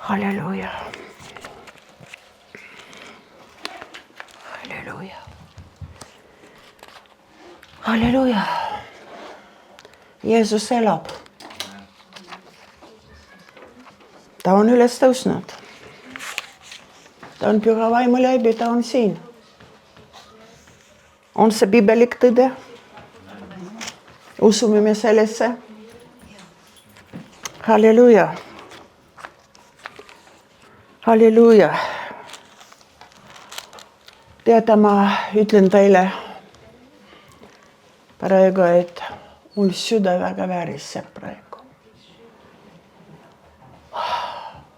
Halleluja. Halleluja. Halleluja. Jeesus elab. Ta on üles tõusnud. Ta on püha vaimu läbi, ta on siin. On see piibelik tõde? Usume me sellesse? Halleluja. Halleluja. Teate, ma ütlen teile praegu, et mul süda väga väriseb praegu.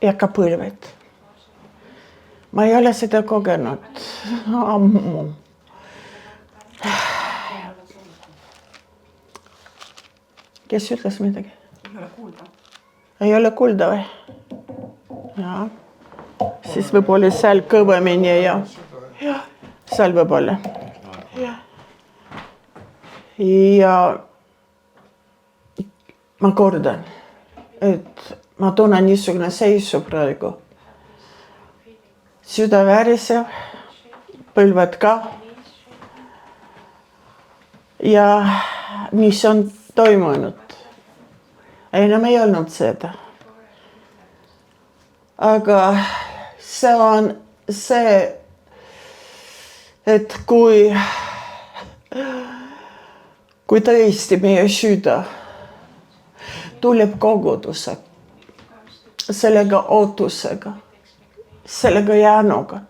Ja ka põlved. Ma ei ole seda kogenud ammu. Kes ütles midagi? Ei ole kuulda. Ei ole kuulda või? Jaa. Siis võib-olla seal kõvemini ja seal võib-olla. Ja ma kordan, et ma tunnen niisugune seisu praegu. Süda väriseb, põlvad ka. Ja mis on toimunud? Enam ei olnud seda. Aga see on see, et kui tõesti meie süda tuleb koguduse, sellega ootusega, sellega jäänuga,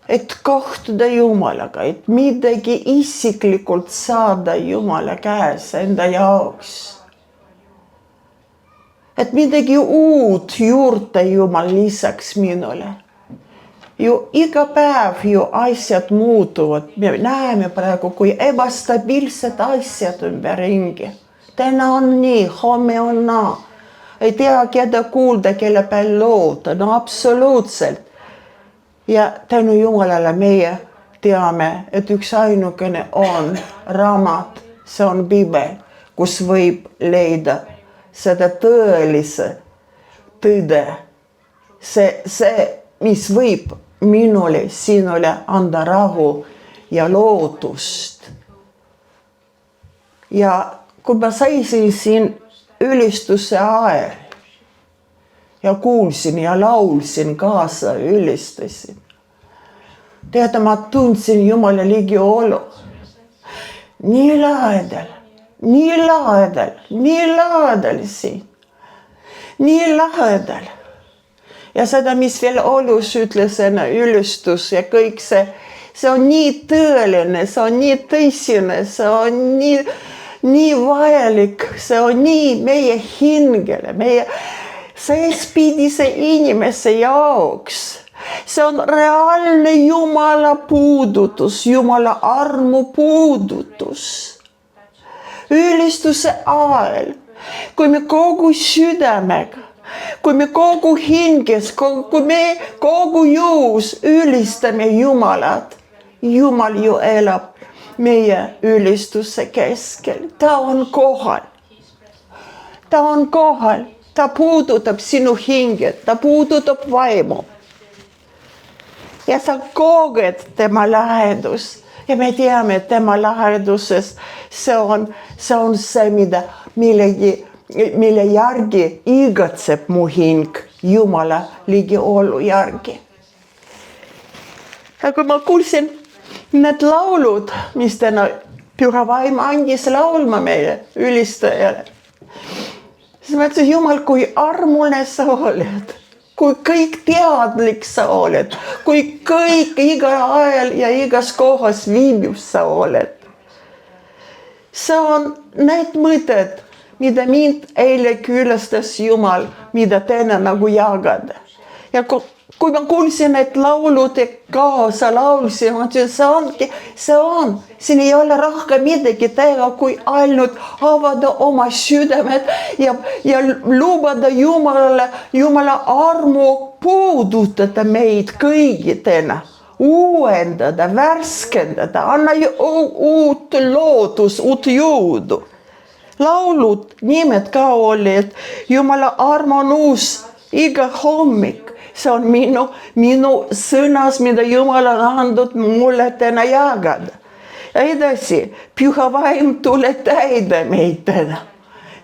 et kohtuda Jumalaga, et midagi isiklikult saada Jumala käes enda jaoks. Et midagi uut juurde Jumal lisaks minule. Ju iga päev ju asjad muutuvad. Me näeme praegu, kui ebastabiilsed asjad ümberringi. Täna on nii, homme on naa. Ei tea, keda kuulda, kelle peal loota. No absoluutselt. Ja tänu Jumalale meie teame, et üks ainukene on raamat, see on Piibel, kus võib leida seda tõelise tõde. See, mis võib minule, sinule anda rahu ja lootust. Ja kui ma seisin siin ülistuse ajal ja kuulsin ja laulsin kaasa, ülistasin. Teate, ma tundsin Jumala ligiolu. Nii lahedal. Nii lahedal siin. Nii lahedal. Ja seda, mis veel olus ütles enne ülistus ja kõik see on nii tõeline, see on nii tõsine, see on nii vajalik, see on nii meie hingele, meie seespidise inimese jaoks. See on reaalne Jumala puudutus, Jumala armu puudutus. Ülistuse ajal, kui me kogu südamega, kui me kogu hinges, kui me kogu jõus ülistame Jumalat, Jumal ju elab meie ülistuse keskel. Ta on kohal. Ta on kohal. Ta puudutab sinu hinget, ta puudutab vaimu. Ja sa koged tema lähedus. Ja me teame, et tema läheduses see on see, mille järgi igatseb mu hing Jumala ligiolu järgi. Ja kui ma kuulsin need laulud, mis täna püha vaim andis laulma meile ülistajale, siis ma ütlesin, Jumal, kui armuline sa oled. Kui kõik teadlik sa oled, kui kõik igal ajal ja igas kohas viibib sa oled. See on need mõtted, mida mind eile külastas Jumal, mida täna nagu jagada. Ja kui ma kuulsin need laulud ja kaasa laulsin, ma ütlesin, see on. Siin ei ole rohkem midagi teha, kui ainult avada oma südamed ja lubada Jumala armu puudutada meid kõigi täna. Uuendada, värskendada, anna uut lootus, uut jõudu. Laulud, nimed ka oli, et Jumala arm on uus iga hommik. See on minu sõnas, mida Jumal on andnud mulle täna jagada. Ja edasi, Püha Vaim tule täide meid täna.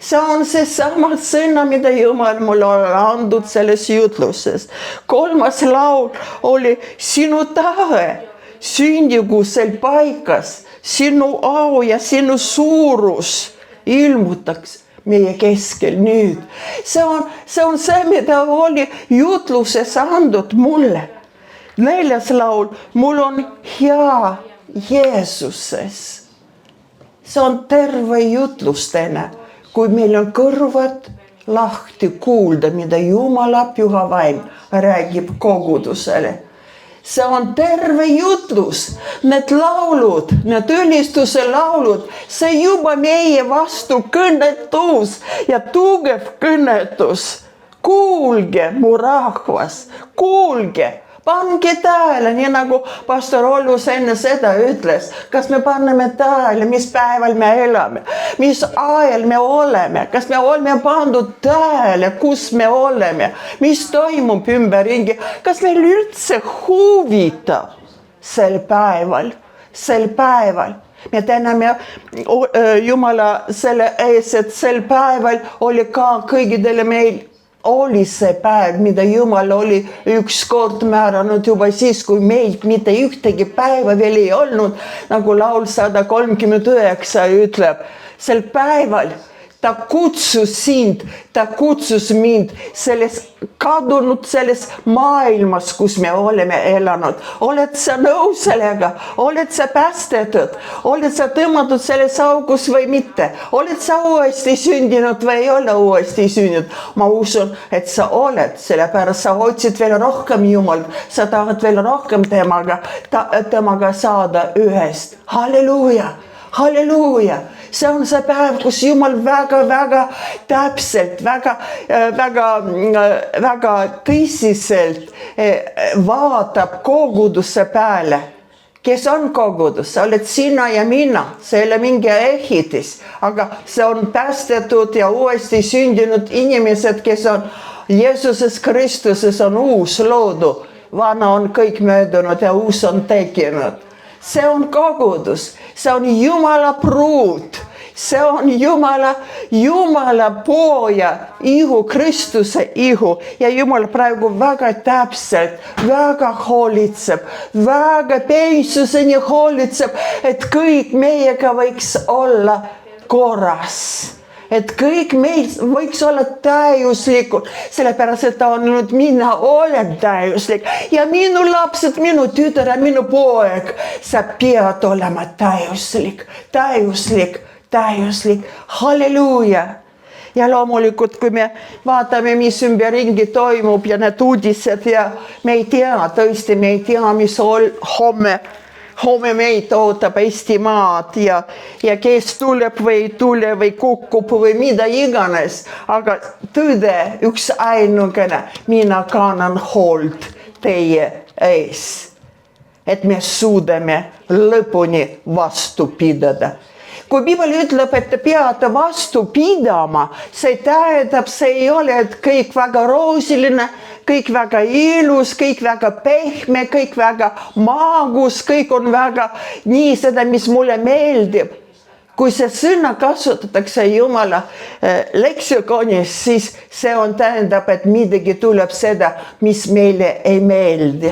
See on seesama sõna, mida Jumal mulle on andnud selles jutluses. 3. laul oli sinu tahe sündigu sel paikas, sinu au ja sinu suurus ilmutaks meie keskel nüüd. See on see, mida oli jutluses andnud mulle. 4. laul, mul on hea Jeesuses. See on terve jutlus täna, kui meil on kõrvad lahti kuulda, mida Jumala Püha Vaim räägib kogudusele. See on terve jutlus, need laulud, need ülistuse laulud, see juba meie vastu kõnetus ja tugev kõnetus. Kuulge, mu rahvas, kuulge, pange tähele, nii nagu pastor Ollus enne seda ütles, kas me paneme tähele, mis päeval me elame, mis ajal me oleme, kas me oleme pandud tähele, kus me oleme, mis toimub ümberringi, kas meil üldse huvitab sel päeval. Me täname Jumala selle ees, et sel päeval oli ka kõigidele meil oli see päev, mida Jumal oli ükskord määranud juba siis, kui meilt mitte ühtegi päeva veel ei olnud, nagu laul 139 ütleb. Sel päeval ta kutsus sind, ta kutsus mind selles kadunud selles maailmas, kus me oleme elanud. Oled sa nõus sellega? Oled sa päästetud? Oled sa tõmmatud selles augus või mitte? Oled sa uuesti sündinud või ei ole uuesti sündinud? Ma usun, et sa oled, sellepärast sa otsid veel rohkem Jumal. Sa tahad veel rohkem temaga saada ühest. Halleluuja! Halleluuja! See on see päev, kus Jumal väga täpselt, väga tõsiselt vaatab koguduse peale. Kes on kogudus? Sa oled sina ja mina. See ei ole mingi ehitis, aga see on päästetud ja uuesti sündinud inimesed, kes on Jeesuses Kristuses on uus loodu. Vana on kõik möödunud ja uus on tekkinud. See on kogudus, see on Jumala pruut, see on Jumala poja ihu, Kristuse ihu ja Jumal praegu väga täpselt, väga hoolitseb, väga peensuseni hoolitseb, et kõik meiega võiks olla korras. Et kõik meil võiks olla täiuslikud, sellepärast, et ta on nüüd, mina olen täiuslik ja minu lapsed, minu tütar ja minu poeg, sa pead olema täiuslik. Halleluuja! Ja loomulikult, kui me vaatame, mis ümberringi toimub ja need uudised ja me ei tea, tõesti me ei tea, mis homme meid ootab Eestimaad ja kes tuleb või ei tule või kukkub või mida iganes. Aga tõde, üks ainukene, mina kannan hoolt teie ees, et me suudame lõpuni vastu pidada. Kui Piibel ütleb, et te peate vastu pidama, see tähendab, see ei ole, et kõik väga roosiline, kõik väga ilus, kõik väga pehme, kõik väga maagus, kõik on väga nii seda, mis mulle meeldib. Kui see sõna kasutatakse Jumala leksikonis, siis see on tähendab, et midagi tuleb seda, mis meile ei meeldi.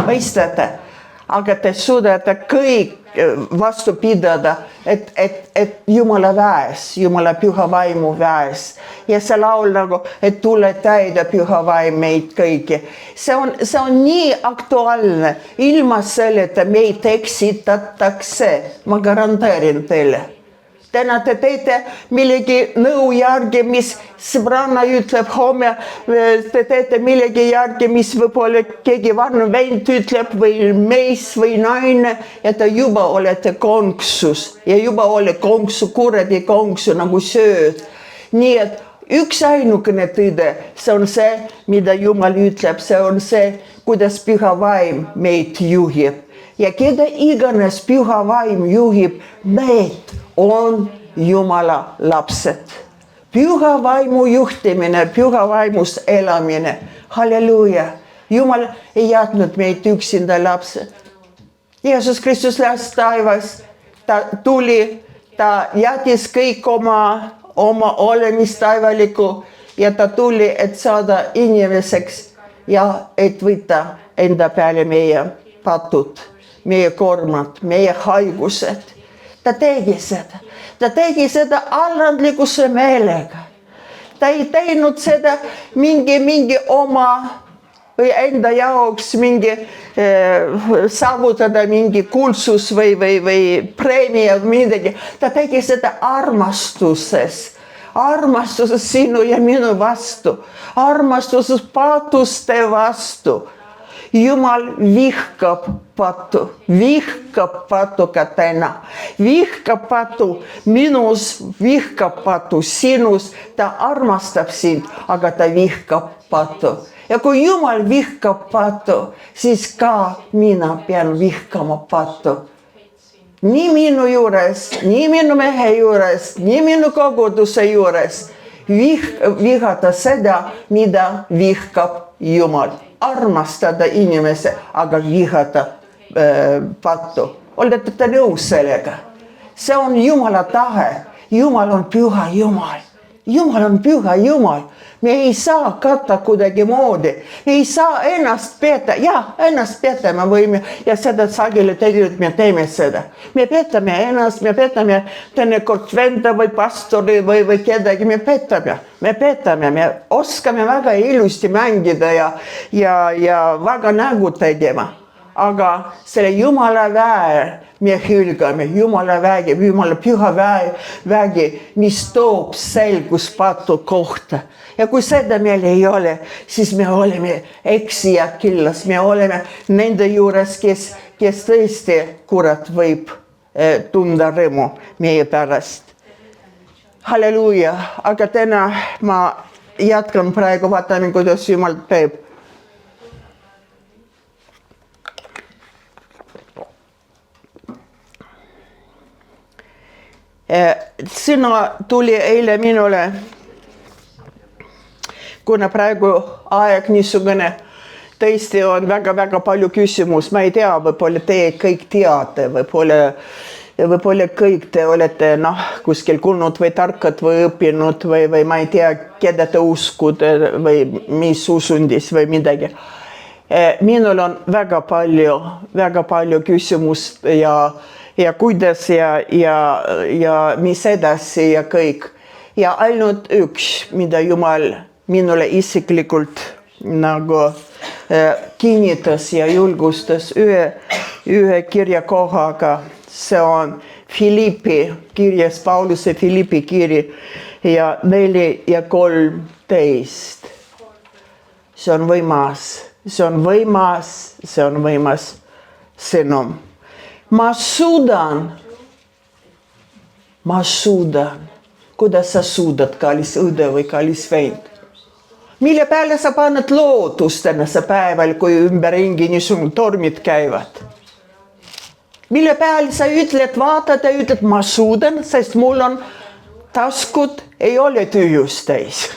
Mõistate? Aga te suudate kõik vastu pidada, et Jumala väes, Jumala Püha Vaimu väes. Ja see laul nagu, et tule täida Püha Vaim meid kõiki. See on nii aktuaalne, ilma selleta meid eksitatakse, ma garanteerin teile. Täna te teete millegi nõu järgi, mis sõbranna ütleb homme, te teete millegi järgi, mis võib-olla keegi varnu vend ütleb või mees või naine ja te juba olete konksus ja juba ole konksu, kuradi konksu nagu sööd. Nii et üks ainukene tõde, see on see, mida Jumal ütleb, see on see, kuidas Püha Vaim meid juhib. Ja keda iganes Püha Vaim juhib, need on Jumala lapsed. Püha vaimu juhtimine, püha vaimus elamine. Halleluuja. Jumal ei jätnud meid üksinda lapsed. Jeesus Kristus läks taevas, ta tuli, ta jättis kõik oma olemist taevalikku ja ta tuli, et saada inimeseks ja et võtta enda peale meie patud, meie koormad, meie haigused. Ta tegi seda allandlikkuse meelega. Ta ei teinud seda mingi oma või enda jaoks saavutada mingi kuulsus või preemia või midagi. Ta tegi seda armastuses sinu ja minu vastu, armastuses paatuste vastu. Jumal vihkab patu ka täna, vihkab patu minus, vihkab patu sinus, ta armastab sind, aga ta vihkab patu. Ja kui Jumal vihkab patu, siis ka mina pean vihkama patu. Nii minu juures, nii minu mehe juures, nii minu koguduse juures vihata seda, mida vihkab Jumal. Armastada inimese, aga vihata patu. Olete te nõus sellega? See on Jumala tahe. Jumal on püha Jumal. Jumal on püha Jumal. Me ei saa katta kuidagi moodi. Me ei saa ennast peeta. Ennast peeta me võime ja seda sageli tegelikult me teeme seda. Me peetame ennast, me peetame teinekord venda või pastori või kedagi. Me peetame, me oskame väga ilusti mängida ja väga nägu tegema. Aga selle Jumala väe me hülgame, Jumala vägi, Jumala püha vägi, mis toob selgus patu kohta. Ja kui seda meil ei ole, siis me oleme eksija killas, me oleme nende juures, kes tõesti kurat võib tunda rõõmu meie pärast. Halleluuja, aga täna ma jätkan praegu, vaatame, kuidas Jumal teeb. Sõna tuli eile minule, kuna praegu aeg niisugune, tõesti on väga palju küsimus. Ma ei tea, võib-olla te kõik teate, võib-olla kõik te olete kuskil kuulnud või tarkad või õppinud või ma ei tea, keda te uskude või mis usundis või midagi. Minul on väga palju küsimust ja kuidas ja mis edasi ja kõik. Ja ainult üks, mida Jumal minule isiklikult kinnitas ja julgustas ühe kirjakohaga. See on Philippi kirjas, Pauluse Philippi kiri ja 4 ja 13. See on võimas sõnum. Ma suudan. Kuidas sa suudad, kallis õde või kallis vend? Mille peale sa paned lootust tänase päeval, kui ümberringi niisugune tormid käivad? Mille peale sa vaatad ja ütled, ma suudan, sest mul on taskud, ei ole tühjust täis.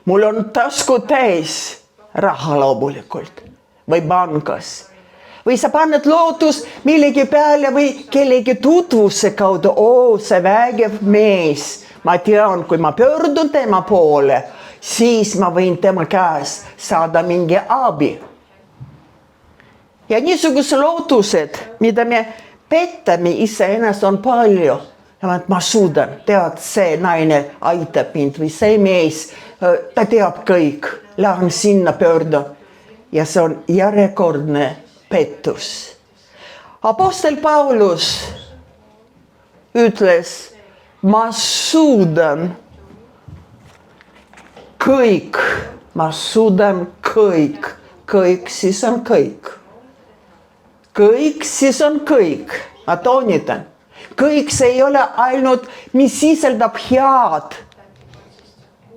Mul on taskud täis raha loomulikult või pangas. Või sa paned lootus millegi peale või kellegi tutvuse kaudu. See vägev mees. Ma tean, kui ma pöördun tema poole, siis ma võin tema käest saada mingi abi. Ja niisugused lootused, mida me pettame iseennast, on palju. Ma suudan, tead, see naine aitab mind või see mees, ta teab kõik. Lähen sinna pöördun. Ja see on järjekordne pettus. Apostel Paulus ütles, ma suudan kõik. Kõik siis on kõik. Kõik siis on kõik. Ma toonitan. Kõik see ei ole ainult, mis sisaldab head,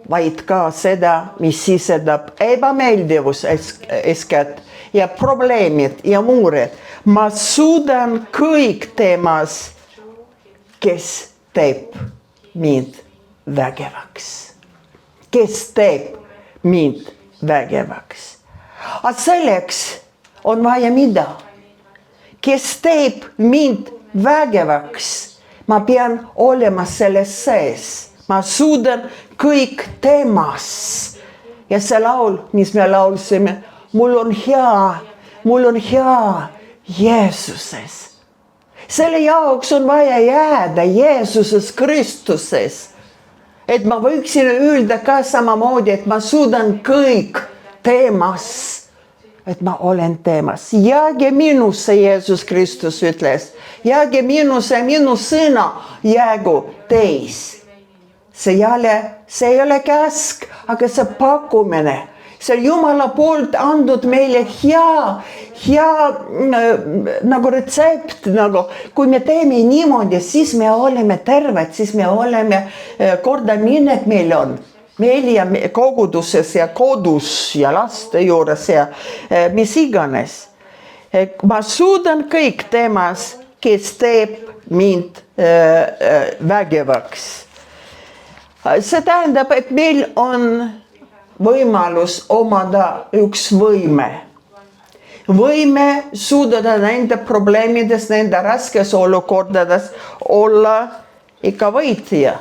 vaid ka seda, mis sisaldab ebameeldivus eeskätt ja probleemid ja muured. Ma suudan kõik temas, kes teeb mind vägevaks. Kes teeb mind vägevaks. Aga selleks on vaja mida? Kes teeb mind vägevaks? Ma pean olema selles sees. Ma suudan kõik temas. Ja see laul, mis me laulsime, mul on hea Jeesuses. Selle jaoks on vaja jääda Jeesuses Kristuses. Et ma võiksin öelda ka samamoodi, et ma suudan kõik temas. Et ma olen temas. Jääge minusse, Jeesus Kristus ütles. Jääge minusse, minu sõna jäägu teis. See ei ole käsk, aga see pakkumine. See Jumala poolt andnud meile hea nagu retsept. Nagu, kui me teeme niimoodi, siis me oleme terved, siis me oleme kordaminnet meil on. Meil ja koguduses ja kodus ja laste juures ja mis iganes. Ma suudan kõik temas, kes teeb mind vägevaks. See tähendab, et meil on võimalus omada üks võime. Võime suudada nende probleemides, nende raskes olukordades olla ikka võitja.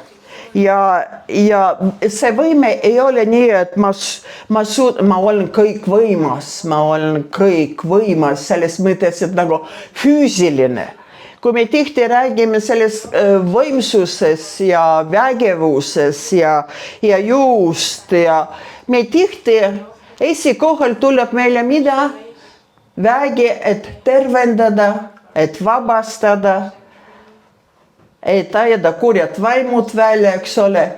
Ja see võime ei ole nii, et ma olen kõik võimas, selles mõttes, et nagu füüsiline. Kui me tihti räägime sellest võimsuses ja vägevuses ja jõust ja me tihti esikohal tuleb meile mida? Vägi, et tervendada, et vabastada, et ajada kurjad vaimud välja, eks ole.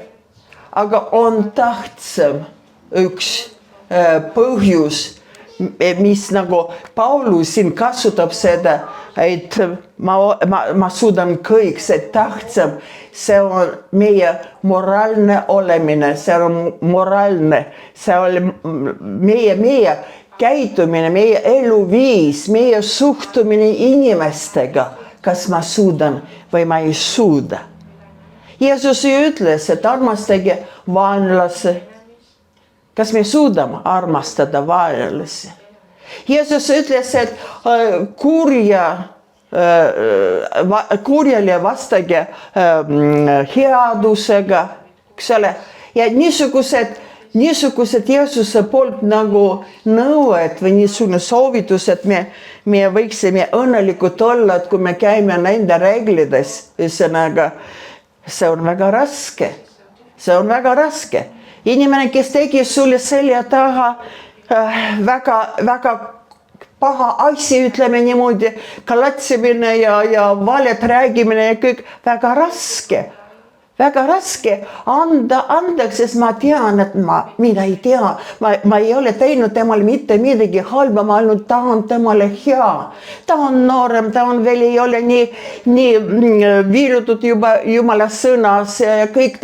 Aga on tähtsam üks põhjus, mis nagu Paulus siin kasutab seda, et ma suudan kõik, see tähtsam, see on meie moraalne olemine, see on moraalne, see on meie käitumine, meie eluviis, meie suhtumine inimestega, kas ma suudan või ma ei suuda. Jeesus ütles, et armastage vaenlase. Kas me suudame armastada vaenlase? Jeesus ütles, et kurjale vastage headusega, eks ole. Ja niisugused Jeesuse poolt nagu nõued või niisugune soovitus, et me võiksime õnnelikud olla, et kui me käime nende reeglides, ühesõnaga, see on väga raske. See on väga raske. Inimene, kes tegi sulle selja taha väga paha asi, ütleme niimoodi, kalatsimine ja valet räägimine ja kõik väga raske. Väga raske anda andeks, sest ma tean, et mina ei tea. Ma ei ole teinud temale mitte midagi halba, ma ainult tahan temale hea. Ta on noorem, ta on veel ei ole nii viilutud juba Jumala sõnas ja kõik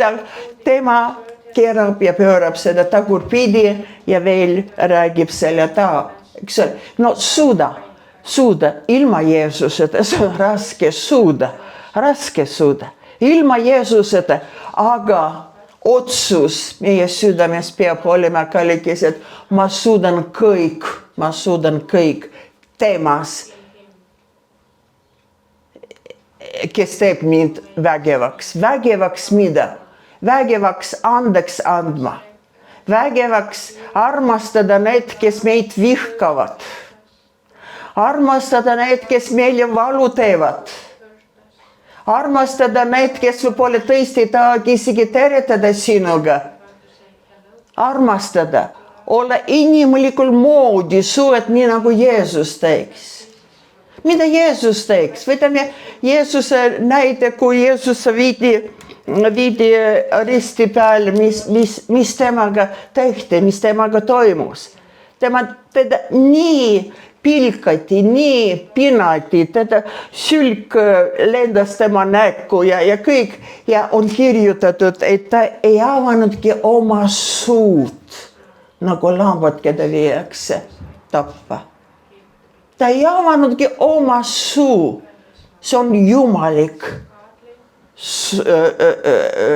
tema keerab ja pöörab seda tagurpidi ja veel räägib selle taha. No suuda ilma Jeesuseta, see on raske suuda. Ilma Jeesuseta, aga otsus meie südames peab olema kallikes, et ma suudan kõik temas, kes teeb mind vägevaks. Vägevaks mida? Vägevaks andeks andma. Vägevaks armastada need, kes meid vihkavad. Armastada need, kes meile valu teevad. Armastada need, kes võib-olla tõesti tahavad isegi tervitada sinuga. Armastada. Olla inimlikul moodi suhet, nii nagu Jeesus teeks. Mida Jeesus teeks? Võtame Jeesuse näide, kui Jeesus viidi risti peale, mis temaga tehti, mis temaga toimus. Teda nii pilkati, nii pinnati, teda sülg lendas tema näkku ja kõik. Ja on kirjutatud, et ta ei avanudki oma suud, nagu lambad, keda viiakse tappa. Ta ei avanudki oma suu. See on jumalik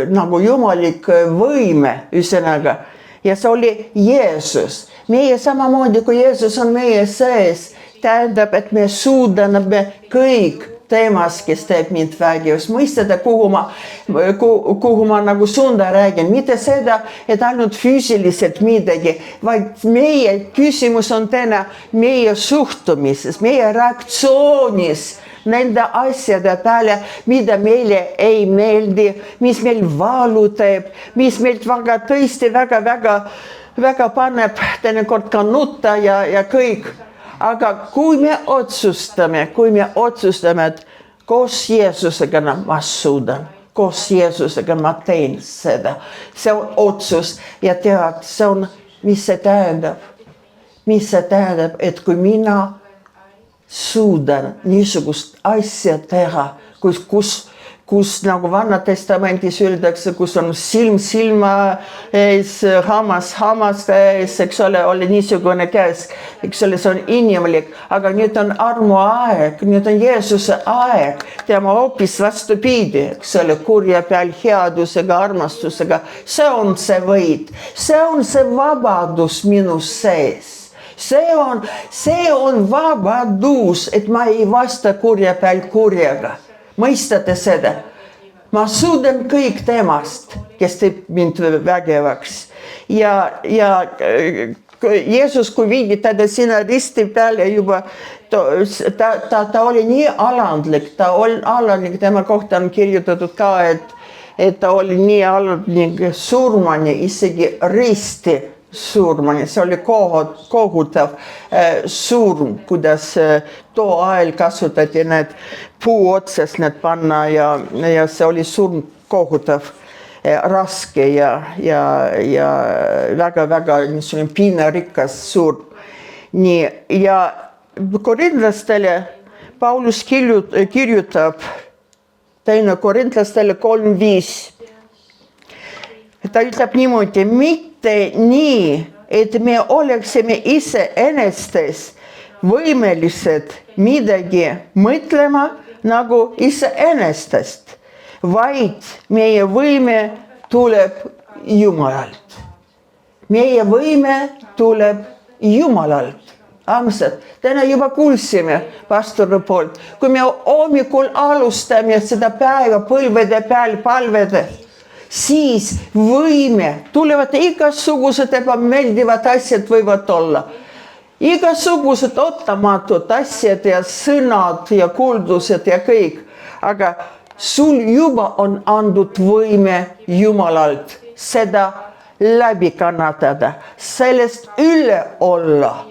nagu jumalik võime, ühesõnaga. Ja see oli Jeesus. Meie samamoodi, kui Jeesus on meie sees, tähendab, et me suudame kõik teemas, kes teeb mind vägivaks. Mõistada, kuhu ma nagu suunda räägin. Mitte seda, et ainult füüsiliselt midagi, vaid meie küsimus on täna meie suhtumises, meie reaktsioonis nende asjade peale, mida meile ei meeldi, mis meil valu teeb, mis meilt tõesti väga paneb teinekord ka nutta ja kõik. Aga kui me otsustame, et koos Jeesusega ma suudan, koos Jeesusega ma teen seda, see on otsus ja tead, see on, mis see tähendab, et kui mina suudan niisugust asja teha, kus nagu Vanna Testamendis öeldakse, kus on silm silma ees, hammas hammaste ees, eks ole, oli niisugune käes, eks ole, see on inimlik, aga nüüd on armuaeg, nüüd on Jeesuse aeg, tema hoopis vastupidi, eks ole, kurja peal headusega, armastusega, see on see võit, see on see vabadus minu sees. See on vabadus, et ma ei vasta kurja peal kurjaga. Mõistate seda? Ma suudan kõik temast, kes teeb mind vägevaks. Ja Jeesus, kui viidi teda sinna risti peale juba, ta oli nii alandlik, tema kohta on kirjutatud ka, et ta oli nii alandlik surmani, isegi risti surmani, see oli kohutav surm, kuidas too ajal kasutati need puu otsas need panna ja see oli surm kohutav, raske ja väga niisugune piinarikas surm. Nii, ja korintlastele Paulus kirjutab teine korintlastele 3:5. Ta ütleb niimoodi, mitte nii, et me oleksime iseenestes võimelised midagi mõtlema nagu iseenestest, vaid meie võime tuleb Jumalalt. Meie võime tuleb Jumalalt. Armsad, täna juba kuulsime pastori poolt, kui me hommikul alustame seda päeva põlvede peal palveda, siis võime, tulevad igasugused ebameeldivad asjad võivad olla. Igasugused ootamatud asjad ja sõnad ja kuuldused ja kõik. Aga sul juba on andud võime Jumalalt seda läbi kannatada, sellest üle olla.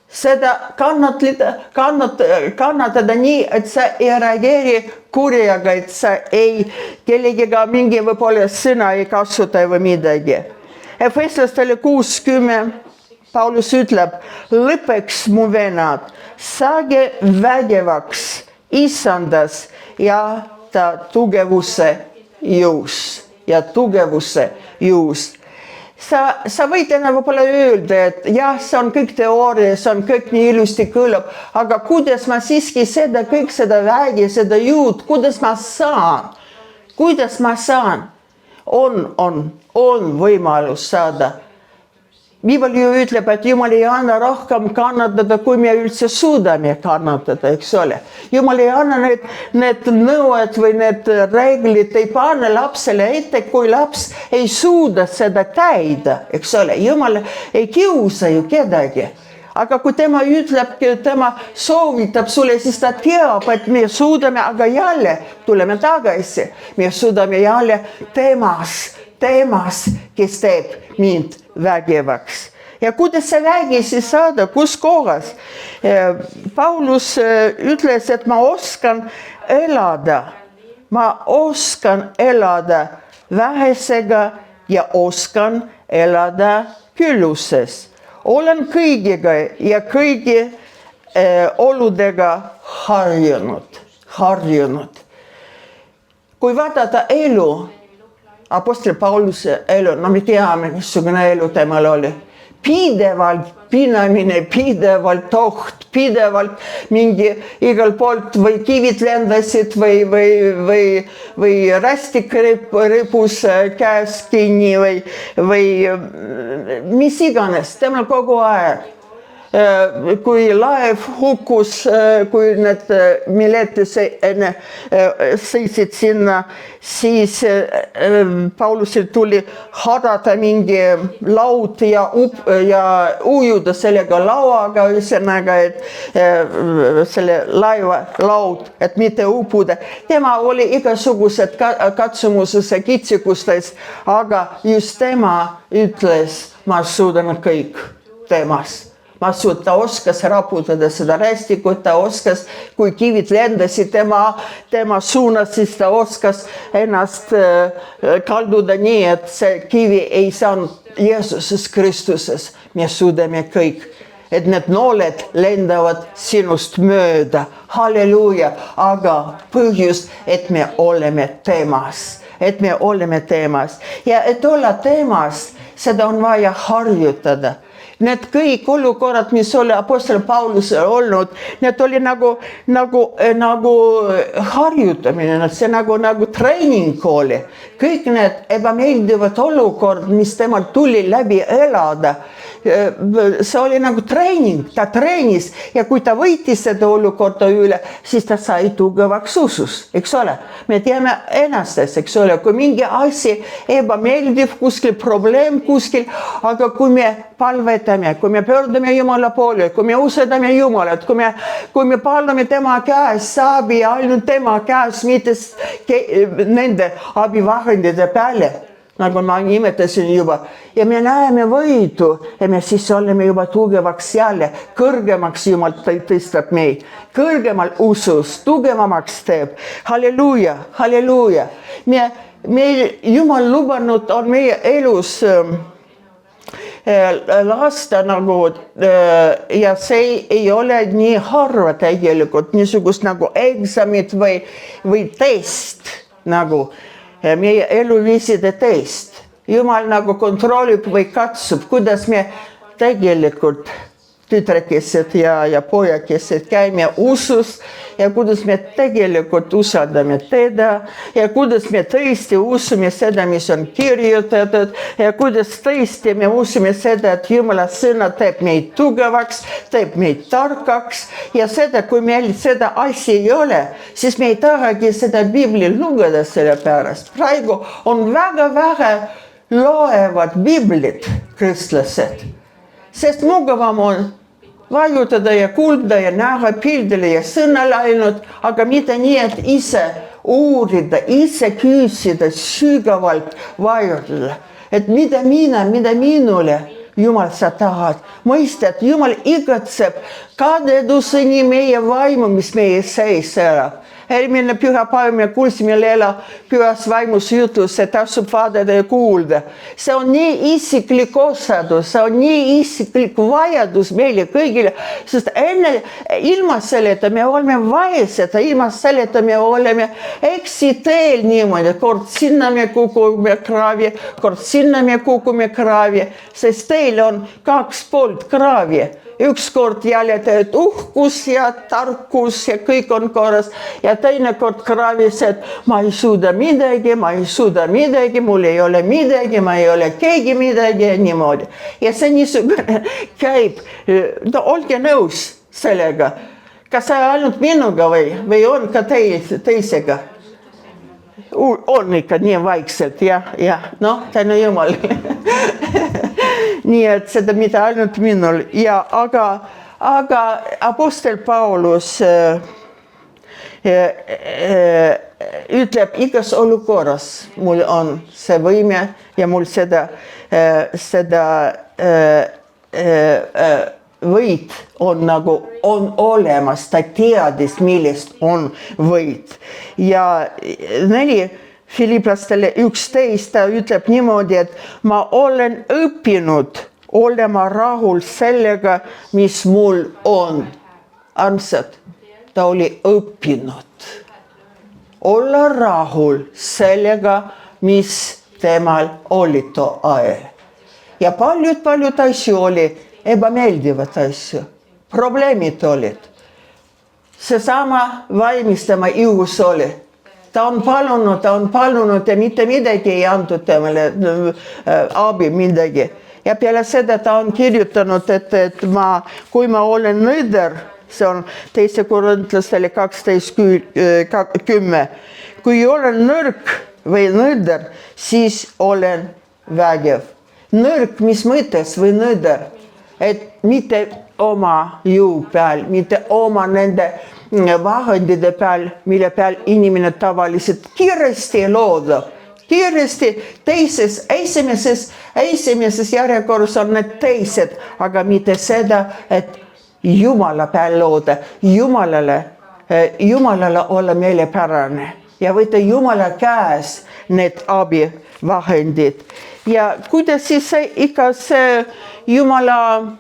Seda kannatada nii, et sa ei reageeri kurjaga, et sa ei kellegiga mingi võib-olla sõna ei kasuta või midagi. Efeslastele 6:10 Paulus ütleb, lõpeks mu venad, saage vägevaks isandas ja ta tugevuse jõus. Sa võid enne võib-olla öelda, et jah, see on kõik teooria, see on kõik nii ilusti kõlab, aga kuidas ma siiski kõik seda vägi, seda jõud, kuidas ma saan? On võimalus saada. Piibel ju ütleb, et Jumal ei anna rohkem kannatada, kui me üldse suudame kannatada, eks ole. Jumal ei anna need nõued või need reeglid, ei pane lapsele ette, kui laps ei suuda seda täida, eks ole. Jumal ei kiusa ju kedagi. Aga kui tema ütleb, tema soovitab sulle, siis ta teab, et me suudame, aga jälle tuleme tagasi. Me suudame jälle temas, kes teeb mind vägevaks. Ja kuidas see vägi siis saada, kus kohas? Paulus ütles, et ma oskan elada vähesega ja oskan elada külluses. Olen kõigiga ja kõigi oludega harjunud. Kui vaadata elu, Apostel Pauluse elu, no me teame, missugune elu temal oli. pidevalt piinamine, pidevalt oht, pidevalt mingi igal poolt või kivid lendasid või rästik ripus käes kinni või mis iganes, temal kogu aeg. Kui laev hukkus, kui need Miletis enne sõitsid sinna, siis Paulusel tuli hadata mingi laud ja ujuda sellega lauaga, ühesõnaga, et selle laeva laud, et mitte upuda. Tema oli igasugused katsumuses ja kitsikustes, aga just tema ütles, ma suudan kõik temas. Ta oskas raputada seda rästikut, ta oskas, kui kivid lendasid tema suunas, siis ta oskas ennast kalduda nii, et see kivi ei saanud Jeesuses Kristuses. Me suudame kõik, et need nooled lendavad sinust mööda. Halleluuja, aga põhjus, et me oleme teemas. Ja et olla teemas, seda on vaja harjutada. Need kõik olukorrad, mis oli apostel Paulusel olnud, need oli nagu harjutamine, see nagu treening oli. Kõik need ebameeldivad olukord, mis temal tuli läbi elada, see oli nagu treening, ta treenis ja kui ta võitis seda olukorda üle, siis ta sai tugevaks usus, eks ole. Me teame ennastes, eks ole, kui mingi asi ebameeldiv, kuskil probleem kuskil, aga kui me palvetame, kui me pöördume Jumala poole, kui me usaldame Jumalat, kui me palume tema käes abi ainult tema käes, mitte nende abivahendite peale, nagu ma nimetasin juba, ja me näeme võidu ja me siis oleme juba tugevaks jälle, kõrgemaks Jumal tõstab meid, kõrgemal usus, tugevamaks teeb. Halleluuja, halleluuja. Meil Jumal lubanud on meie elus lasta nagu ja see ei ole nii harva tegelikult niisugust nagu eksamit või test nagu meie eluviiside test. Jumal nagu kontrollib või katsub, kuidas me tegelikult tütrekesed ja pojakesed käime usus ja kuidas me tegelikult usaldame teda ja kuidas me tõesti usume seda, mis on kirjutatud ja kuidas tõesti me usume seda, et Jumala sõna teeb meid tugevaks, teeb meid tarkaks ja seda, kui meil seda asja ei ole, siis me ei tahagi seda Biibli lugeda selle pärast. Praegu on väga vähe loevad Biiblit kristlased, sest mugavam on vajutada ja kuulda ja näha pildile ja sõnale ainult, aga mitte nii, et ise uurida, ise küsida, sügavalt vajutada. Et mida minule, Jumal, sa tahad. Mõista, et Jumal igatseb kadeduseni meie vaimu, mis meie sees elab. Eelmine pühapäev me kuulsime Leela pühas vaimus jutus, see tasub vaadata ja kuulda. See on nii isiklik osadus, see on nii isiklik vajadus meile kõigile, sest ilma selleta me oleme vaesed, ilma selleta me oleme eksiteel niimoodi, kord sinna me kukume kraavi, kord sinna me kukume kraavi, sest teil on 2 poolt kraavi. Ükskord jälle teed uhkus ja tarkus ja kõik on korras ja teine kord kraavis, et ma ei suuda midagi, mul ei ole midagi, ma ei ole keegi midagi ja niimoodi. Ja see niisugune käib, olge nõus sellega, kas see ainult minuga või on ka teisega? On ikka nii vaikselt, jah, tänu Jumalale. Nii et seda mitte ainult minul, aga apostel Paulus ütleb igas olukorras, mul on see võime ja mul seda võit on olemas, ta teadis, millest on võit. Ja 4 Filiplastele 11 ta ütleb niimoodi, et ma olen õppinud olema rahul sellega, mis mul on. Armsad, ta oli õppinud olla rahul sellega, mis temal oli too ajal. ja paljud asju oli ebameeldivad asju, probleemid olid. Seesama vaimistama ihus oli. Ta on palunud ja mitte midagi ei antud temale abi midagi. Ja peale seda ta on kirjutanud, et kui ma olen nõder, see on 2 Korintlastele 12:10. Kui olen nõrk või nõder, siis olen vägev. Nõrk, mis mõttes või nõder? Et mitte oma jõu peal, mitte oma nende vahendide peal, mille peal inimene tavaliselt kiiresti loodab. Kiiresti esimeses järjekorras on need teised, aga mitte seda, et Jumala peal looda, Jumalale olla meelepärane ja võtta Jumala käes need abivahendid. Ja kuidas siis ikka see Jumala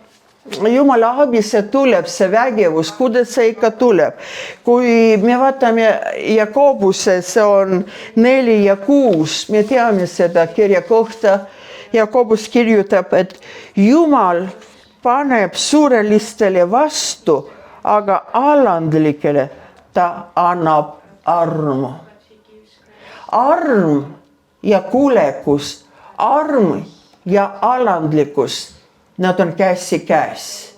abi see tuleb, see vägevus, kuidas see ikka tuleb. Kui me vaatame Jakobuse, see on 4 ja 6, me teame seda kirja kohta. Jakobus kirjutab, et Jumal paneb suurelistele vastu, aga alandlikele ta annab armu. Arm ja kuulekus, arm ja alandlikkus, nad on käsikäes.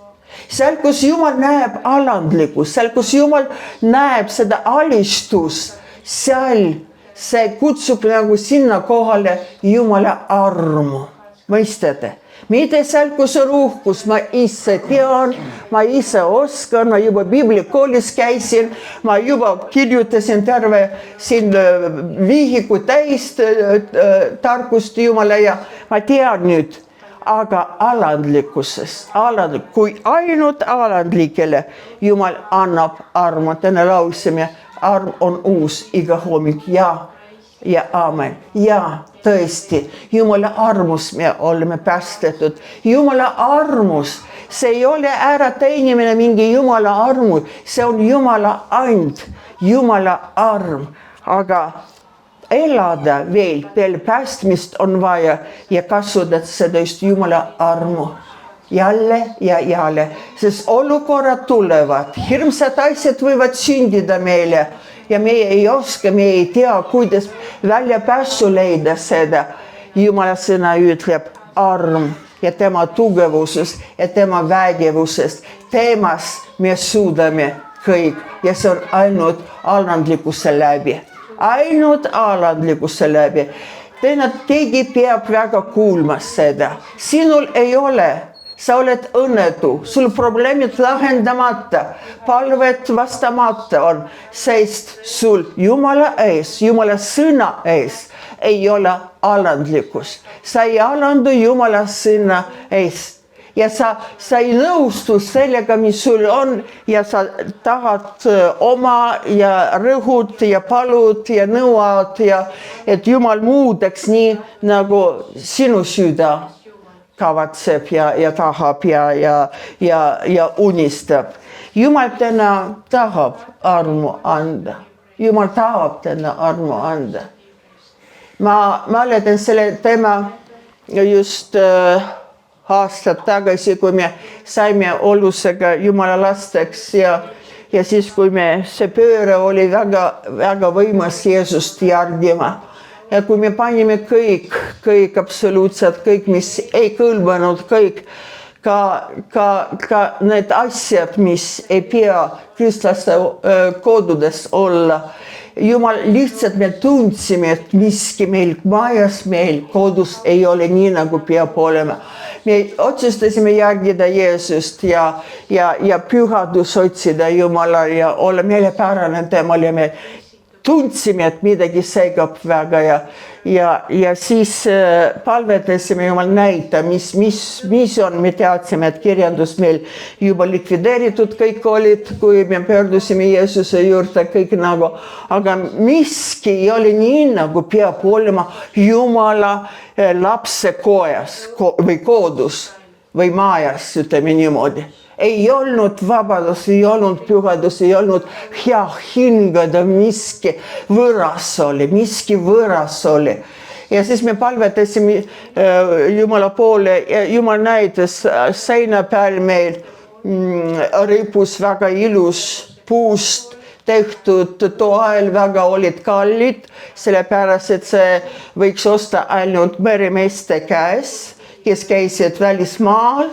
Seal, kus Jumal näeb alandlikkus, seal, kus Jumal näeb seda alistust, seal see kutsub nagu sinna kohale Jumala armu. Mõistate? Mitte seal, kus on uhkus, ma ise tean, ma ise oskan, ma juba biiblikoolis käisin, ma juba kirjutasin terve siin vihiku täis tarkust Jumala ja ma tean nüüd, aga alandlikkusest, kui ainult alandlikele Jumal annab armu, täna laulsime, arm on uus iga hommik ja aamen. Ja tõesti, Jumala armus me oleme päästetud. Jumala armus, see ei ole ära teenimine mingi Jumala armu, see on Jumala and, Jumala arm, aga elada veel päästmist on vaja ja kasutada seda just Jumala armu. Jälle ja jälle, sest olukorrad tulevad, hirmsad asjad võivad sündida meile ja me ei oska, me ei tea, kuidas väljapääsu leida seda. Jumala sõna ütleb arm ja tema tugevusest ja tema vägevusest. Temas me suudame kõik ja see on ainult alandlikkuse läbi. Ainult alandlikkuse läbi. Keegi peab väga kuulma seda. Sinul ei ole. Sa oled õnnetu, sul probleemid lahendamata, palved vastamata on, sest sul Jumala ees, Jumala sõna ees ei ole alandlikkus. Sa ei alandu Jumala sõna ees ja sa ei nõustu sellega, mis sul on ja sa tahad oma ja rõhud ja palud ja nõuad ja et Jumal muudaks nii nagu sinu süda kavatseb ja tahab ja unistab. Jumal täna tahab armu anda. Jumal tahab täna armu anda. Ma mäletan selle teema just aastad tagasi, kui me saime olusega Jumala lasteks ja siis, kui see pööre oli väga võimas Jeesust järgima. Ja kui me panime kõik absoluutselt, kõik, mis ei kõlbanud, kõik, ka need asjad, mis ei pea kristlaste kodudes olla. Jumal, lihtsalt me tundsime, et miski meil majas, meil kodus ei ole nii, nagu peab olema. Me otsustasime järgida Jeesust ja pühadus otsida Jumala ja olla meelepärane temal ja me tundsime, et midagi segab väga ja siis palvetasime Jumal näita, mis on, me teadsime, et kirjandus meil juba likvideeritud kõik olid, kui me pöördusime Jeesuse juurde kõik nagu, aga miski ei ole nii, nagu peab olema Jumala lapse kojas või kodus või majas, ütleme niimoodi. Ei olnud vabadus, ei olnud pühadus, ei olnud hea hingada, miski võõras oli. ja siis me palvetasime Jumala poole ja Jumal näitas seina peal meil ripus väga ilus puust tehtud toel, väga olid kallid, sellepärast et see võiks osta ainult meremeeste käes, kes käisid välismaal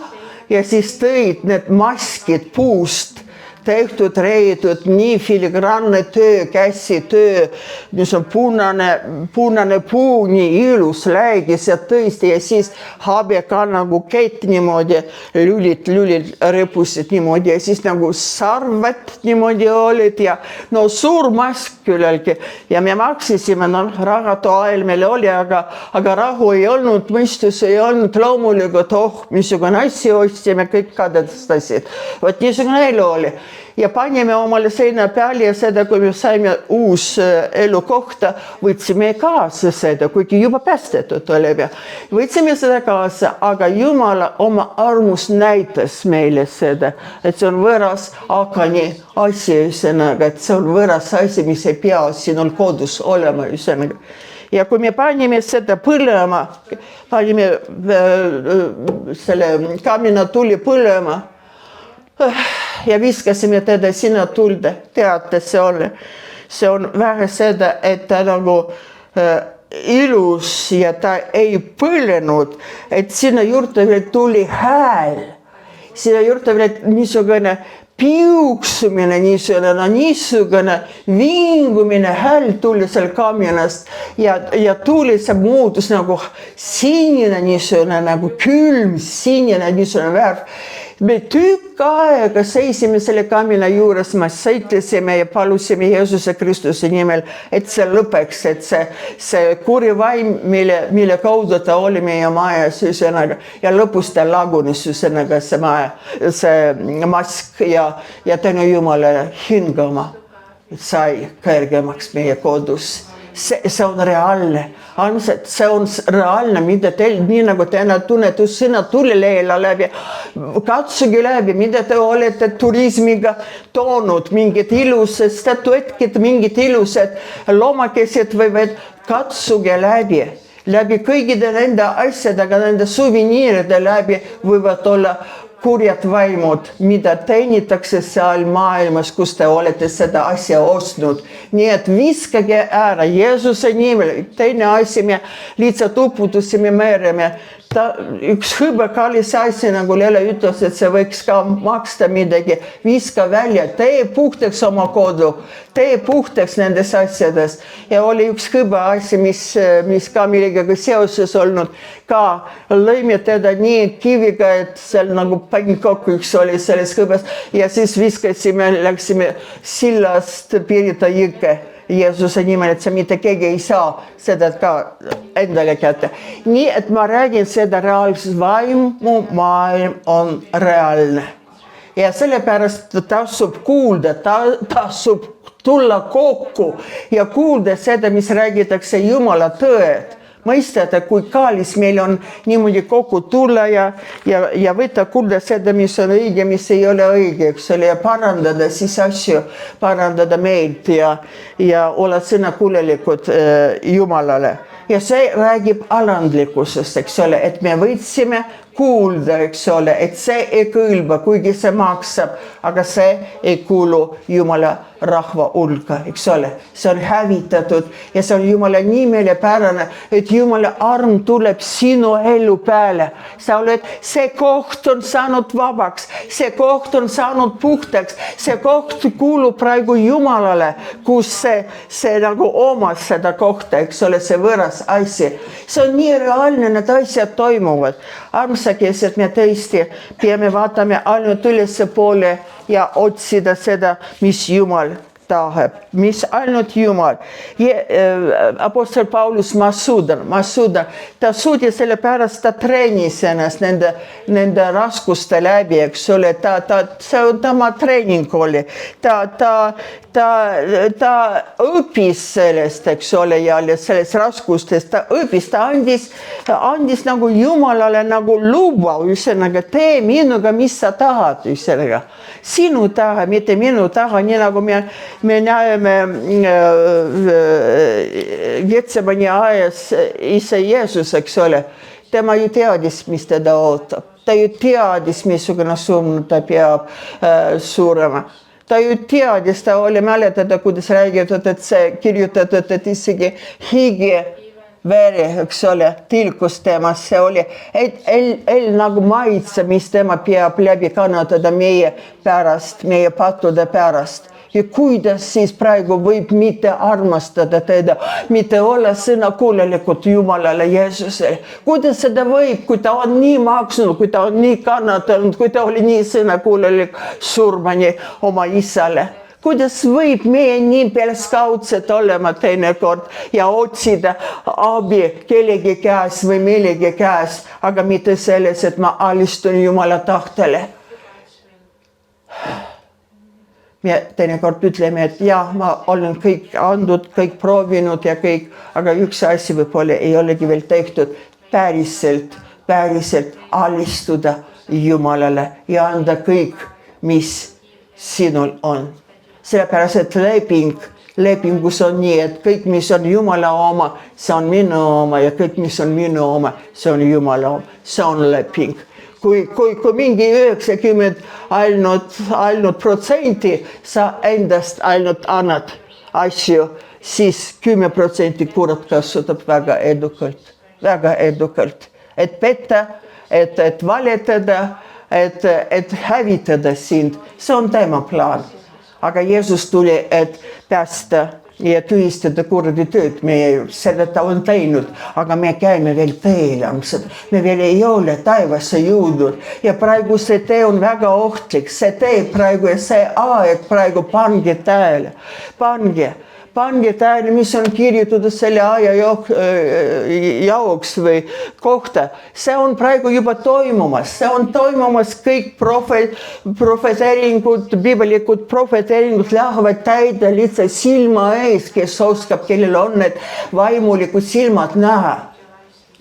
ja siis tõid need maskid puust tehtud, reedud, nii filigraanne töö, käsitöö, mis on punane puu, nii ilus läigis ja tõesti ja siis habeka nagu kett niimoodi, lülid repusid niimoodi ja siis nagu sarved niimoodi olid ja no suur mask küllelgi ja me maksisime, rahatoael meil oli, aga rahu ei olnud, mõistus ei olnud, loomulikult, missugune asja ostsime, kõik kadestasid. Vot niisugune elu oli. Ja panime omale seina peal ja seda, kui me saime uus elukohta, võtsime kaasa seda, kuigi juba päästetud olime. Võtsime seda kaasa, aga Jumala oma armus näitas meile seda, et see on võõras akani asi, et see on võõras asi, mis ei pea sinul kodus olema. Ja kui me panime seda põlema, panime selle kamina tuli põlema, ja viskasime teda sinna tulde, teate, see on vähe seda, et ta nagu ilus ja ta ei põlenud, et sinna juurde veel tuli hääl, sinna juurde veel niisugune piuksumine, niisugune vingumine hääl tuli seal kaminast ja tuli see muutus nagu sinine, niisugune nagu külm sinine, niisugune värv. Me tükk aega seisime selle kamina juures, me sõitlesime ja palusime Jeesuse Kristuse nimel, et see lõpeks, et see kuri vaim, mille kaudu ta oli meie majas ja lõpus ta lagunes see mask ja tänu Jumalale hingama sai kõrgemaks meie kodus. See on reaalne, see on reaalne, mida teil, nii nagu täna tunnetus, sõna tuli leela läbi, katsuge läbi, mida te olete turismiga toonud, mingid ilusad statuetkid, mingid ilusad loomakesed võivad katsuge läbi kõigide nende asjadega, nende suveniiride läbi võivad olla kurjad vaimud, mida teenitakse seal maailmas, kus te olete seda asja ostnud. Nii et viskage ära Jeesuse nimel. Teine asi, me lihtsalt uputusime mereme. Üks hõbekallis asi, nagu Lele ütles, et see võiks ka maksta midagi. Viska välja, tee puhtaks oma kodu, tee puhtaks nendes asjades. Ja oli üks hõbe asi, mis ka millegagi seoses olnud. Ka lõime teda nii kiviga, et seal nagu pannkokku üks oli selles hõbes ja siis viskasime, läksime sillast Pirita jõkke Jeesuse nimel, et see mitte keegi ei saa seda ka endale kätte. Nii, et ma räägin seda reaalses vaimu maailm on reaalne. Ja sellepärast tasub kuulda, tasub tulla kokku ja kuulda seda, mis räägitakse Jumala tõed. Mõistada, kui kallis meil on niimoodi kokku tulla ja võtta kuulda seda, mis on õige, mis ei ole õige, eks ole, ja parandada siis asju, parandada meilt ja olla sõnakuulelikud Jumalale. Ja see räägib alandlikkusest, eks ole, et me võtsime kuulda, eks ole, et see ei kõlba, kuigi see maksab, aga see ei kuulu Jumala rahva hulka, eks ole. See on hävitatud ja see on Jumala nimele pärane, et Jumala arm tuleb sinu elu peale. Sa oled, see koht on saanud vabaks, see koht on saanud puhtaks, see koht kuulub praegu Jumalale, kus see nagu omas seda kohta, eks ole, see võõras asi. See on nii reaalne, need asjad toimuvad. Armsakesed me tõesti peame vaatame ainult ülesse poole ja otsida seda, mis Jumal tahab, mis ainult Jumal. Apostel Paulus ma suudan. Ta suudi sellepärast, ta treenis ennast nende raskuste läbi, eks ole. See on tema treening oli. Ta õppis sellest, eks ole, ja sellest raskustest. Ta õppis, ta andis nagu Jumalale nagu luba, ühesõnaga, tee minuga, mis sa tahad, ühesõnaga. Sinu taha, mitte minu taha, nii nagu me me näeme Getsemani ajas isa Jeesus, eks ole. Tema ju teadis, mis teda ootab. Ta ju teadis, missugune surm ta peab surema. Ta ju teadis, ta oli mäletada, kuidas räägitud, et see kirjutatud, et isegi higi veri, eks ole, tilkus temas, see oli nagu maitse, mis tema peab läbi kannatada meie pärast, meie pattude pärast. Ja kuidas siis praegu võib mitte armastada teda, mitte olla sõnakuulelikud Jumalale Jeesusele. Kuidas seda võib, kui ta on nii maksnud, kui ta on nii kannatanud, kui ta oli nii sõnakuulelik surmani oma isale. Kuidas võib meie nii pelskaudsed olema teinekord ja otsida abi kellegi käes või millegi käes, aga mitte selles, et ma alistun Jumala tahtele. Me teinekord ütleme, et jah, ma olen kõik andnud, kõik proovinud ja kõik, aga üks asi võib-olla ei olegi veel tehtud päriselt alistuda Jumalale ja anda kõik, mis sinul on. Sellepärast, et lepingus on nii, et kõik, mis on Jumala oma, see on minu oma ja kõik, mis on minu oma, see on Jumala oma. See on leping. Kui mingi 90 ainult protsenti sa endast ainult annad asju, siis 10% kurat kasutab väga edukalt. Et petta, et valetada, et hävitada sind. See on tema plaan. Aga Jeesus tuli, et päästa ja tühistada kuradi tööd meie juurde, seda ta on teinud, aga me käime veel teelamsed, me veel ei ole taevasse jõudnud ja praegu see tee on väga ohtlik, see tee praegu ja see aeg praegu pange tähele, pange tähele, mis on kirjutatud selle aja jaoks või kohta. See on praegu juba toimumas, kõik profeteeringud, piibalikud profeteeringud lähevad täide lihtsalt silma ees, kes oskab, kellel on need vaimulikud silmad näha.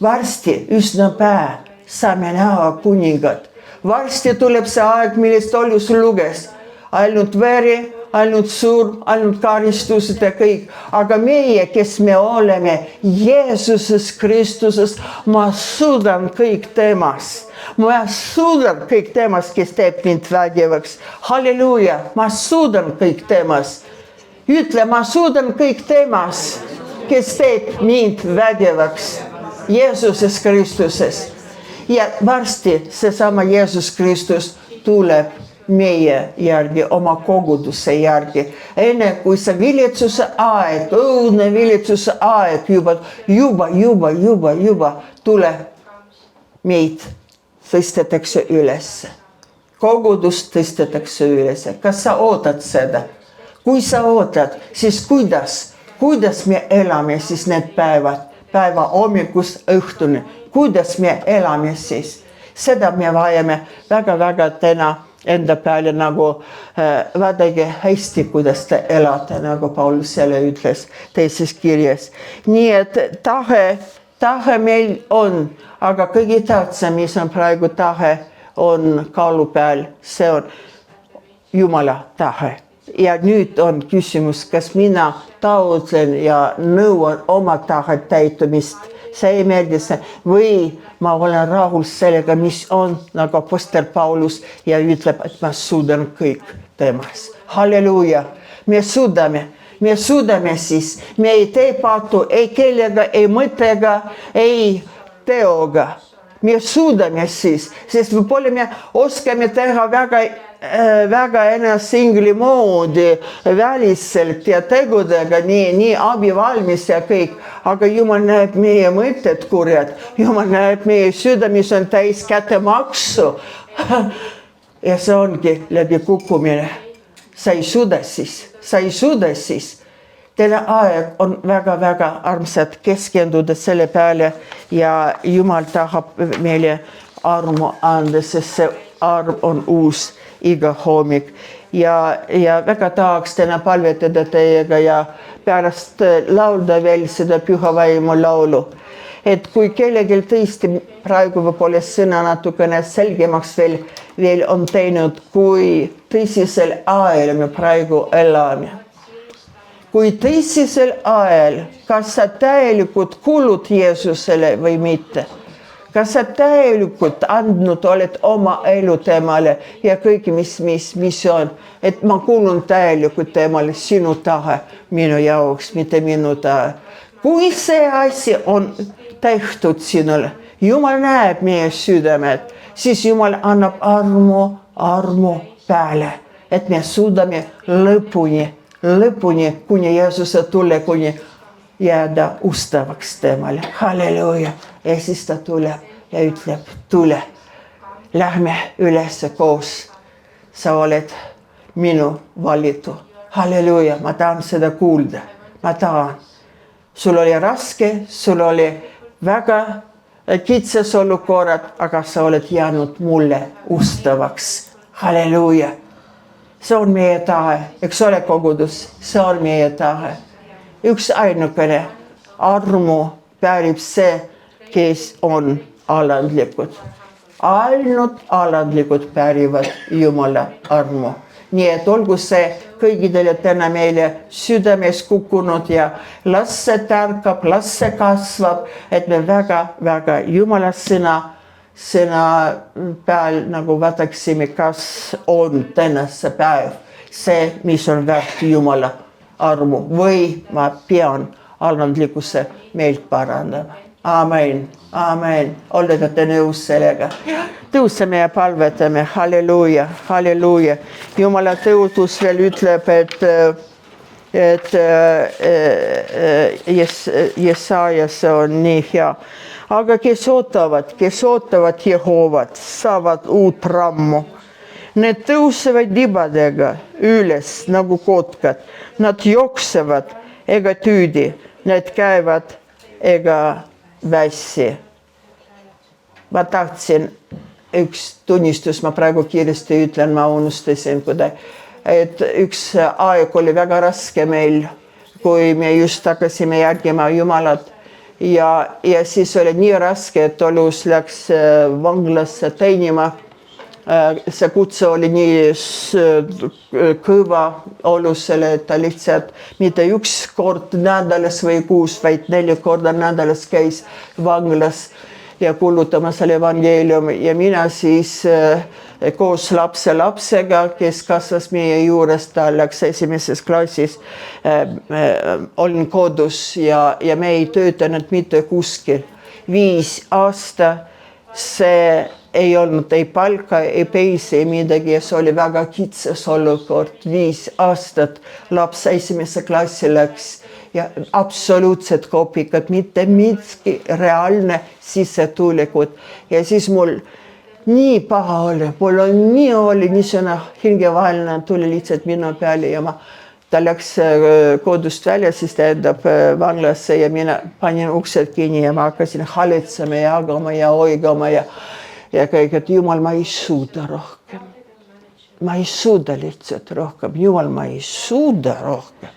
Varsti üsna pea saame näha kuningat. Varsti tuleb see aeg, millest Oljus luges. Ainult veri, ainult surm, ainult karistused ja kõik. Aga meie, kes me oleme Jeesuses Kristuses, ma suudan kõik temas. Ma suudan kõik temas, kes teeb mind vägevaks. Halleluuja, ma suudan kõik temas. Ütle, ma suudan kõik temas, kes teeb mind vägevaks. Jeesuses Kristuses. Ja varsti seesama Jeesus Kristus tuleb meie järgi, oma koguduse järgi. Enne kui see viletsuse aeg, õudne viletsuse aeg juba tuleb, meid tõstetakse üles. Kogudust tõstetakse üles. Kas sa ootad seda? Kui sa ootad, siis kuidas me elame siis need päeva hommikust õhtuni? Kuidas me elame siis? Seda me vajame väga täna enda peale nagu vaadake hästi, kuidas te elate, nagu Paulus selle ütles teises kirjas. Nii et tahe meil on, aga kõige tähtsam, mis on praegu tahe, on kaalu peal, see on Jumala tahe. Ja nüüd on küsimus, kas mina taotlen ja nõuan oma tahe täitumist. See ei meeldi see, või ma olen rahul sellega, mis on, nagu apostel Paulus ja ütleb, et ma suudan kõik temas. Halleluuja, me suudame siis, me ei tee patu ei kellega, ei mõttega, ei teoga. Me suudame siis, sest võib-olla me oskame teha väga ennast ingli moodi väliselt ja tegudega nii abivalmis ja kõik, aga Jumal näeb meie mõtted kurjad, Jumal näeb meie süda, mis on täis kätemaksu ja see ongi läbi kukkumine. Sa ei suuda siis. Teile aeg on väga armsad keskenduda selle peale ja Jumal tahab meile armu anda, sest see arm on uus iga hommik. Ja väga tahaks täna palvetada teiega ja pärast laulda veel seda püha vaimu laulu. Et kui kellelgi tõesti praegu võib-olla sõna natukene selgemaks veel on teinud, kui tõsisel ajal me praegu elame. kui tõsisel ajal, kas sa täielikult kuulud Jeesusele või mitte. Kas sa täielikult andnud oled oma elu temale ja kõike, mis on, et ma kuulun täielikult temale, sinu tahe minu jaoks, mitte minu tahe. Kui see asi on tehtud sinule, Jumal näeb meie südamed, siis Jumal annab armu peale, et me suudame lõpuni, kuni Jeesuse tule, kuni jääda ustavaks temale. Halleluuja. Ja siis ta tuleb ja ütleb, tule, lähme üles koos. Sa oled minu valitu. Halleluuja, ma tahan seda kuulda. Ma tahan. Sul oli raske, sul oli väga kitsas olukorrad, aga sa oled jäänud mulle ustavaks. Halleluuja. See on meie tahe, eks ole kogudus, see on meie tahe. Üks ainukene armu päärib see, kes on alandlikud. Ainult alandlikud pärivad Jumala armu. Nii et olgu see kõigidele täna meile südames kukkunud ja las see tärkab, las see kasvab, et me väga Jumala sõna peal nagu vaataksime, kas on tänase päev see, mis on väärt Jumala armu või ma pean alandlikkuse meilt parandama. Amen. Olete te nõus sellega? Tõuseme ja palvetame. Halleluuja. Jumala tõotus veel ütleb, et Jesajas on nii hea. Aga kes ootavad Jehovat, saavad uut rammu. Need tõusevad libadega üles nagu kotkad. Nad jooksevad ega tüüdi. Need käivad ega vässi. Ma tahtsin üks tunnistus, ma praegu kiiresti ütlen, ma unustasin, et üks aeg oli väga raske meil, kui me just hakkasime järgima Jumalat ja siis oli nii raske, et Olus läks vanglasse teenima. See kutse oli nii kõva Olusele, et ta lihtsalt mitte üks kord nädalas või kuus, vaid 4 korda nädalas käis vanglas ja kuulutamas evangeeliumi ja mina siis koos lapsega, kes kasvas meie juures, ta läks 1. klassis, olin kodus ja me ei töötanud mitte kuskil. 5 aastat see ei olnud ei palka, ei peisi, ei midagi ja see oli väga kitsas olukord. 5 aastat laps 1. klassi läks ja absoluutselt kopikad, mitte midagi reaalne sissetulekut. Ja siis mul nii paha oli, mul on nii oli, niisugune hingevaheline tuli lihtsalt minu peale ja ta läks kodust välja, siis tähendab vanglasse ja mina panin uksed kinni ja ma hakkasin haletsema ja jagama ja oigama ja kõik, et Jumal, ma ei suuda rohkem. Ma ei suuda lihtsalt rohkem. Jumal, ma ei suuda rohkem.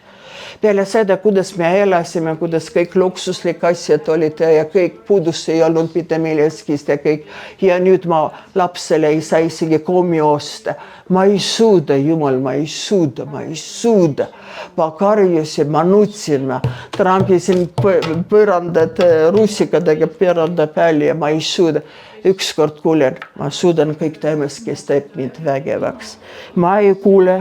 Peale seda, kuidas me elasime, kuidas kõik luksuslik asjad olid ja kõik puudus ei olnud mitte milleskist ja kõik. Ja nüüd ma lapsele ei saa isegi kommi osta. Ma ei suuda, Jumal, ma ei suuda. Ma karjusin, ma nutsin, ma trampisin põrandad russikadega põranda peal ja ma ei suuda. Ükskord kuulen, ma suudan kõik teemas, kes teeb mind vägevaks. Ma ei kuule,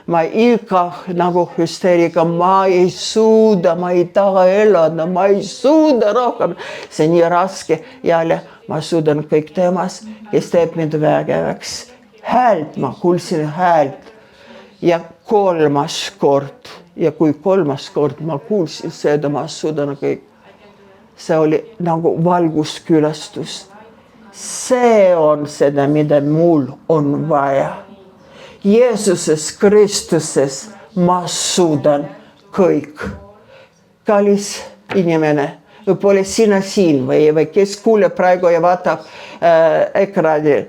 ma iga nagu hüsteerika, ma ei suuda, ma ei taha elada, ma ei suuda rohkem. See on nii raske. Jälle ma suudan kõik teemas, kes teeb mind vägevaks. Häält, ma kuulsin häält. Ja 3. kord. Ja kui 3. kord ma kuulsin seda, ma suudan kõik. See oli nagu valguskülastus. See on seda, mida mul on vaja. Jeesuses Kristuses ma suudan kõik. Kallis inimene, võib-olla sina siin või kes kuuleb praegu ja vaatab ekraani.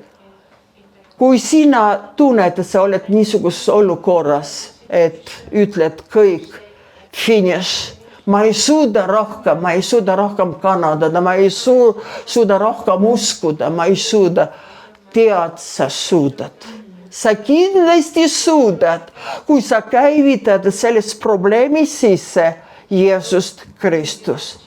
Kui sina tunned, et sa oled niisuguses olukorras, et ütled kõik, finiš. Ma ei suuda rohkem kannatada, ma ei suuda rohkem uskuda, ma ei suuda. Tead, sa suudad. sa kindlasti suudad, kui sa käivitad selles probleemis sisse Jeesust Kristus.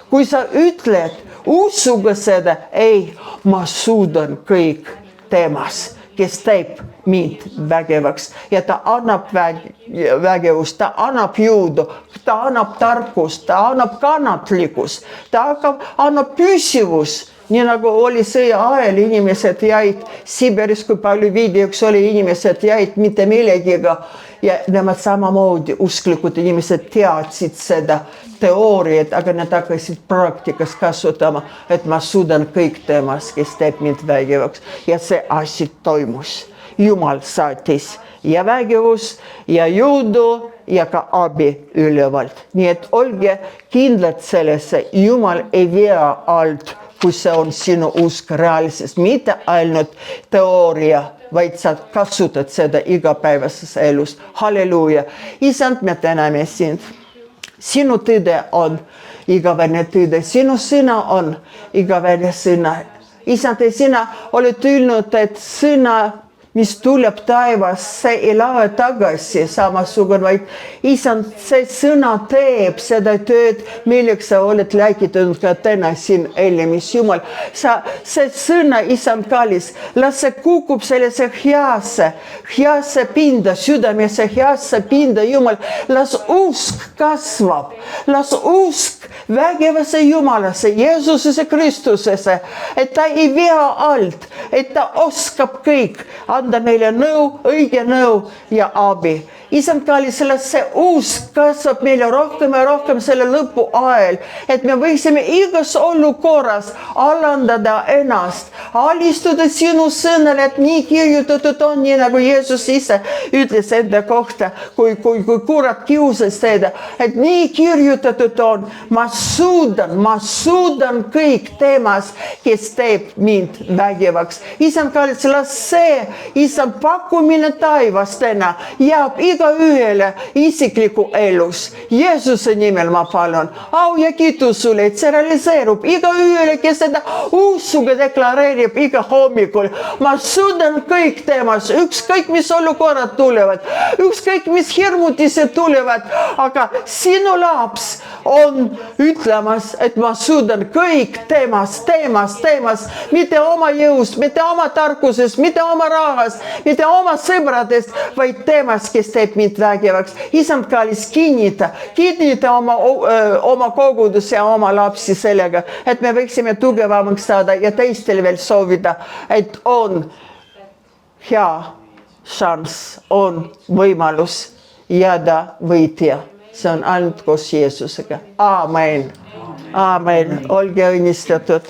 Kui sa ütled usuga seda, ei, ma suudan kõik temas, kes teeb mind vägevaks ja ta annab vägevust, ta annab jõudu, ta annab tarkust, ta annab kannatlikkust, ta annab püsivust. Nii nagu oli sõja ajal, inimesed jäid Siberis, kui palju videoks oli, inimesed jäid mitte millegiga ja nemad samamoodi usklikud inimesed teadsid seda teooriat, aga nad hakkasid praktikas kasutama, et ma suudan kõik temas, kes teeb mind vägevaks ja see asi toimus. Jumal saatis ja vägevus ja jõudu ja ka abi ülevalt. Nii et olge kindlad sellesse, Jumal ei vea alt, kui see on sinu usk reaalses, mitte ainult teooria, vaid sa kasutad seda igapäevases elus. Halleluuja. Isand, me täname sind. Sinu tõde on igavene tõde, sinu sõna on igavene sõna. Isand, sina oled öelnud, et sõna, mis tuleb taevas, see ei lähe tagasi samasugune, vaid Isand, see sõna teeb seda tööd, milleks sa oled läkitanud ka täna siin Ellemis. Jumal, see sõna, Isand kallis, las see kukub sellesse heasse pinda, südamesse heasse pinda, Jumal, las usk kasvab, las usk vägevasse Jumalasse, Jeesusesse Kristusesse, et ta ei vea alt, et ta oskab kõik, anda meile nõu, õige nõu ja abi. Isand kallis, las see usk kasvab meile rohkem ja rohkem selle lõpu ajal, et me võiksime igas olukorras alandada ennast, alistuda sinu sõnale, et nii kirjutatud on, nii nagu Jeesus ise ütles enda kohta, kui kurat kiusas teda, et nii kirjutatud on, ma suudan kõik temas, kes teeb mind vägevaks. Isand kallis, las see, Isand pakkumine taivas täna jääb igaühele isikliku elus. Jeesuse nimel ma palun, au ja kiitus sulle, et see realiseerub igaühele, kes seda usuga deklareerib iga hommikul. Ma suudan kõik temas, ükskõik mis olukorrad tulevad, ükskõik mis hirmutised tulevad, aga sinu laps on ütlemas, et ma suudan kõik temas, mitte oma jõust, mitte oma tarkusest, mitte oma rahast, mitte oma sõbradest, vaid temas, kes teeb mind vägevaks. Isand kallis, kinnita oma kogudus ja oma lapsi sellega, et me võiksime tugevamaks saada ja teistele veel soovida, et on hea šanss, on võimalus jääda võitja. See on ainult koos Jeesusega. Aamen. Aamen. Olge õnnistatud.